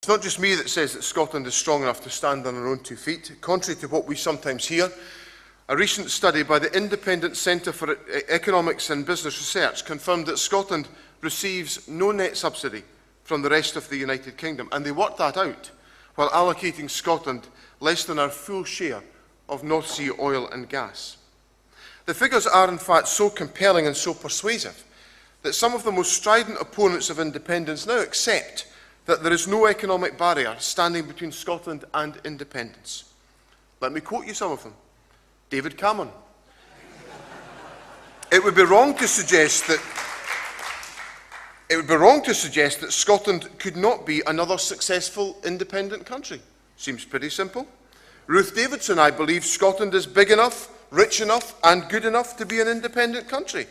It's not just me that says that Scotland is strong enough to stand on her own 2 feet. Contrary to what we sometimes hear, a recent study by the Independent Centre for Economics and Business Research confirmed that Scotland receives no net subsidy from the rest of the United Kingdom, and they worked that out while allocating Scotland less than our full share of North Sea oil and gas. The figures are in fact so compelling and so persuasive that some of the most strident opponents of independence now accept that there is no economic barrier standing between Scotland and independence. Let me quote you some of them. David Cameron. It would be wrong to suggest that Scotland could not be another successful independent country. Seems pretty simple. Ruth Davidson, I believe Scotland is big enough, rich enough and good enough to be an independent country.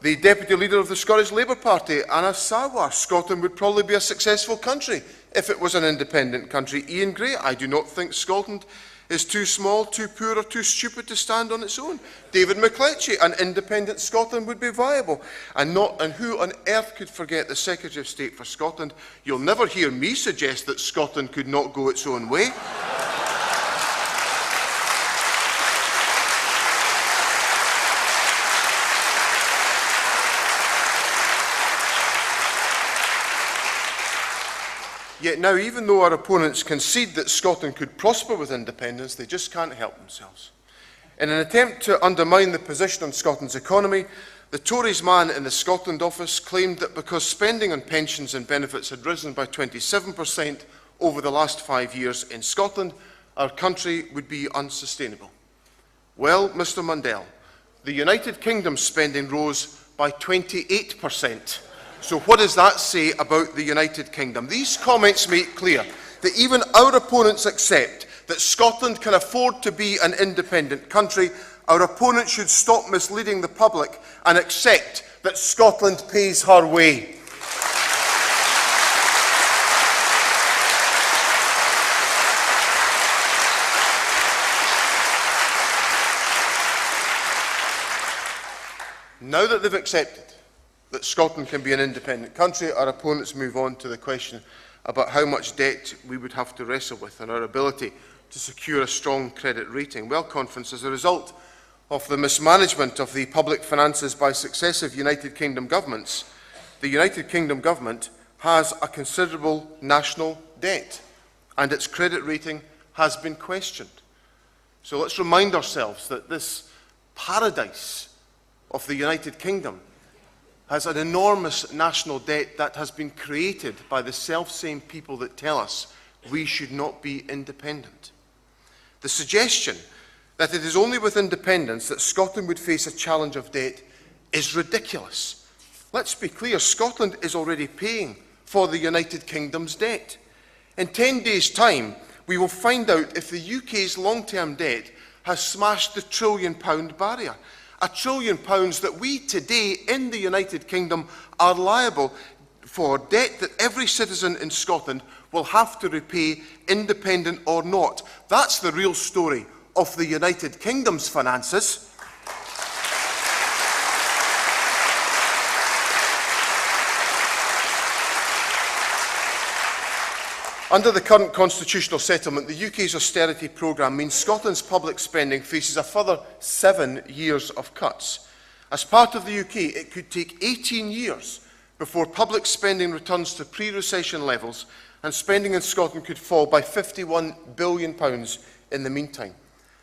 The Deputy Leader of the Scottish Labour Party, Anna Sarwar, Scotland would probably be a successful country if it was an independent country. Ian Gray, I do not think Scotland is too small, too poor or too stupid to stand on its own. David McCletchie, an independent Scotland would be viable. And who on earth could forget the Secretary of State for Scotland? You'll never hear me suggest that Scotland could not go its own way. Yet now, even though our opponents concede that Scotland could prosper with independence, they just can't help themselves. In an attempt to undermine the position on Scotland's economy, the Tories man in the Scotland office claimed that because spending on pensions and benefits had risen by 27% over the last 5 years in Scotland, our country would be unsustainable. Well, Mr Mundell, the United Kingdom's spending rose by 28%. So what does that say about the United Kingdom? These comments make clear that even our opponents accept that Scotland can afford to be an independent country. Our opponents should stop misleading the public and accept that Scotland pays her way. Now that they've accepted that Scotland can be an independent country, our opponents move on to the question about how much debt we would have to wrestle with and our ability to secure a strong credit rating. Well, Conference, as a result of the mismanagement of the public finances by successive United Kingdom governments, the United Kingdom government has a considerable national debt and its credit rating has been questioned. So let's remind ourselves that this paradise of the United Kingdom has an enormous national debt that has been created by the selfsame people that tell us we should not be independent. The suggestion that it is only with independence that Scotland would face a challenge of debt is ridiculous. Let's be clear, Scotland is already paying for the United Kingdom's debt. In 10 days' time, we will find out if the UK's long-term debt has smashed the £1 trillion barrier. £1 trillion that we today in the United Kingdom are liable for, debt that every citizen in Scotland will have to repay, independent or not. That's the real story of the United Kingdom's finances. Under the current constitutional settlement, the UK's austerity programme means Scotland's public spending faces a further 7 years of cuts. As part of the UK, it could take 18 years before public spending returns to pre-recession levels, and spending in Scotland could fall by £51 billion in the meantime.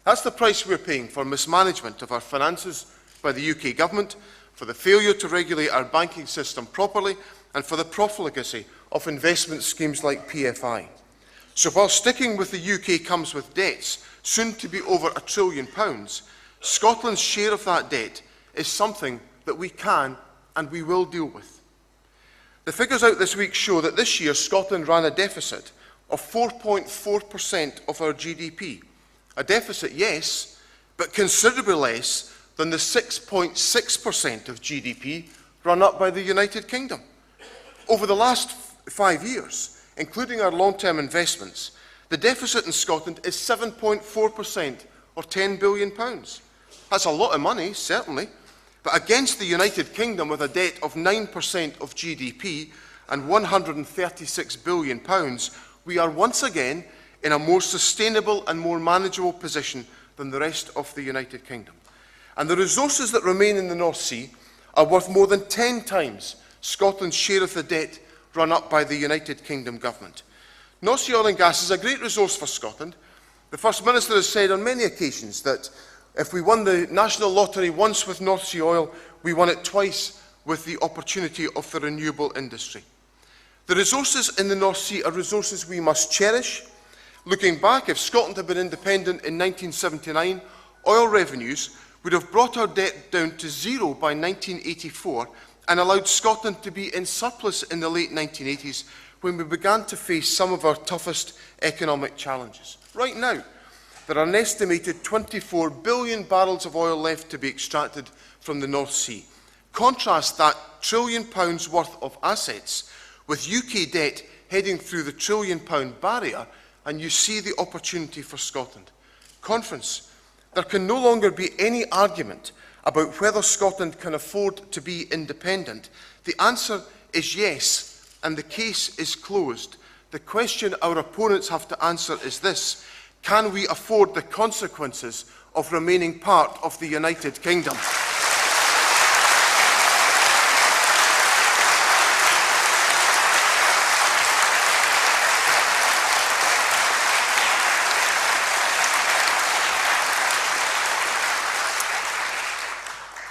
That's the price we're paying for mismanagement of our finances by the UK government, for the failure to regulate our banking system properly, and for the profligacy of investment schemes like PFI. So while sticking with the UK comes with debts soon to be over £1 trillion, Scotland's share of that debt is something that we can and we will deal with. The figures out this week show that this year Scotland ran a deficit of 4.4% of our GDP. A deficit, yes, but considerably less than the 6.6% of GDP run up by the United Kingdom. Over the last 5 years, including our long-term investments, the deficit in Scotland is 7.4% or £10 billion. That's a lot of money, certainly, but against the United Kingdom with a debt of 9% of GDP and £136 billion, we are once again in a more sustainable and more manageable position than the rest of the United Kingdom. And the resources that remain in the North Sea are worth more than 10 times Scotland's share of the debt run up by the United Kingdom government. North Sea oil and gas is a great resource for Scotland. The First Minister has said on many occasions that if we won the national lottery once with North Sea oil, we won it twice with the opportunity of the renewable industry. The resources in the North Sea are resources we must cherish. Looking back, if Scotland had been independent in 1979, oil revenues would have brought our debt down to zero by 1984 and allowed Scotland to be in surplus in the late 1980s when we began to face some of our toughest economic challenges. Right now, there are an estimated 24 billion barrels of oil left to be extracted from the North Sea. Contrast that £1 trillion worth of assets with UK debt heading through the £1 trillion barrier, and you see the opportunity for Scotland. Conference, there can no longer be any argument about whether Scotland can afford to be independent. The answer is yes, and the case is closed. The question our opponents have to answer is this: can we afford the consequences of remaining part of the United Kingdom?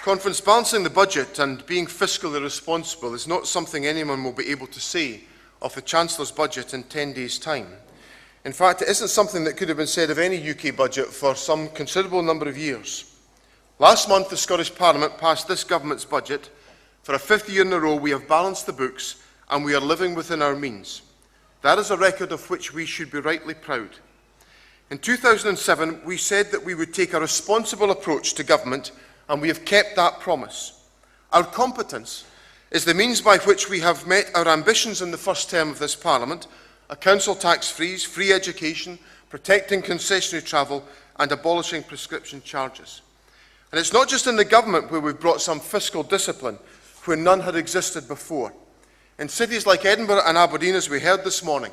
Conference, balancing the budget and being fiscally responsible is not something anyone will be able to say of the Chancellor's budget in 10 days' time. In fact, it isn't something that could have been said of any UK budget for some considerable number of years. Last month, the Scottish Parliament passed this government's budget. For a 5th year in a row, we have balanced the books and we are living within our means. That is a record of which we should be rightly proud. In 2007, we said that we would take a responsible approach to government, and we have kept that promise. Our competence is the means by which we have met our ambitions in the first term of this Parliament: a council tax freeze, free education, protecting concessionary travel and abolishing prescription charges. And it's not just in the government where we've brought some fiscal discipline where none had existed before. In cities like Edinburgh and Aberdeen, as we heard this morning,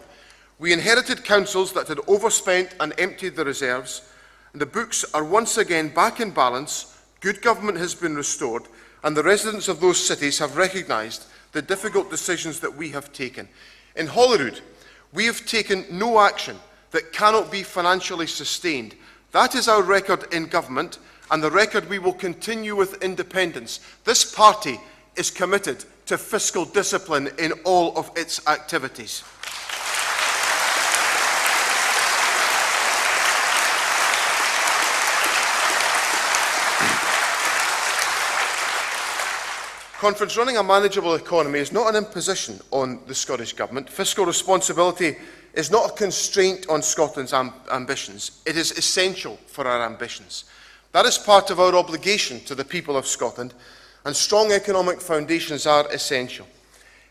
we inherited councils that had overspent and emptied the reserves, and the books are once again back in balance. Good government has been restored, and the residents of those cities have recognised the difficult decisions that we have taken. In Holyrood, we have taken no action that cannot be financially sustained. That is our record in government, and the record we will continue with independence. This party is committed to fiscal discipline in all of its activities. Conference, running a manageable economy is not an imposition on the Scottish Government. Fiscal responsibility is not a constraint on Scotland's ambitions. It is essential for our ambitions. That is part of our obligation to the people of Scotland, and strong economic foundations are essential.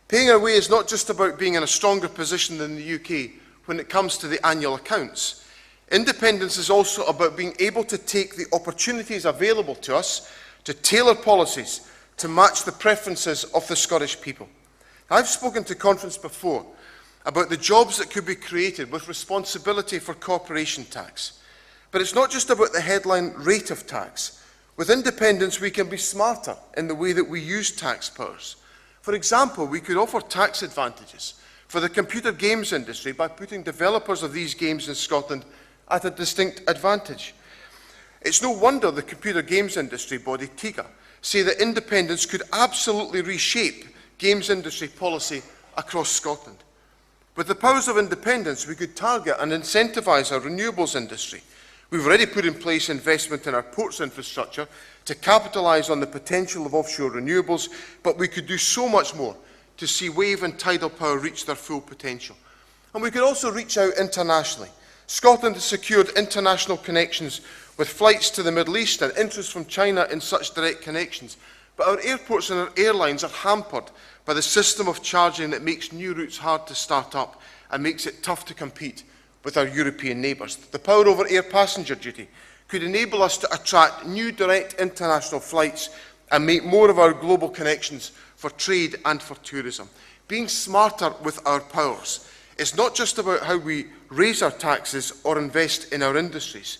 Paying our way is not just about being in a stronger position than the UK when it comes to the annual accounts. Independence is also about being able to take the opportunities available to us to tailor policies to match the preferences of the Scottish people. I've spoken to Conference before about the jobs that could be created with responsibility for corporation tax. But it's not just about the headline rate of tax. With independence, we can be smarter in the way that we use tax powers. For example, we could offer tax advantages for the computer games industry by putting developers of these games in Scotland at a distinct advantage. It's no wonder the computer games industry body, TIGA, say that independence could absolutely reshape games industry policy across Scotland. With the powers of independence, we could target and incentivise our renewables industry. We've already put in place investment in our ports infrastructure to capitalise on the potential of offshore renewables, but we could do so much more to see wave and tidal power reach their full potential. And we could also reach out internationally. Scotland has secured international connections with flights to the Middle East and interest from China in such direct connections. But our airports and our airlines are hampered by the system of charging that makes new routes hard to start up and makes it tough to compete with our European neighbours. The power over air passenger duty could enable us to attract new direct international flights and make more of our global connections for trade and for tourism. Being smarter with our powers It's not just about how we raise our taxes or invest in our industries.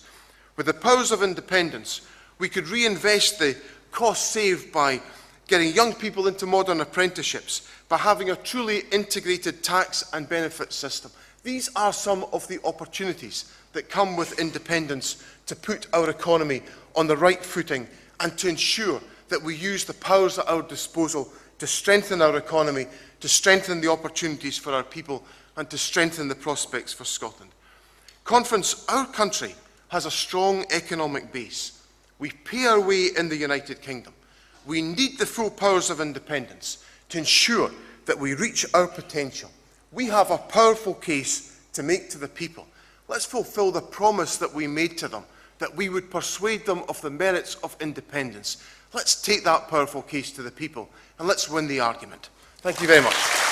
With the powers of independence, we could reinvest the costs saved by getting young people into modern apprenticeships, by having a truly integrated tax and benefit system. These are some of the opportunities that come with independence to put our economy on the right footing and to ensure that we use the powers at our disposal to strengthen our economy, to strengthen the opportunities for our people and to strengthen the prospects for Scotland. Conference, our country has a strong economic base. We pay our way in the United Kingdom. We need the full powers of independence to ensure that we reach our potential. We have a powerful case to make to the people. Let's fulfil the promise that we made to them, that we would persuade them of the merits of independence. Let's take that powerful case to the people and let's win the argument. Thank you very much.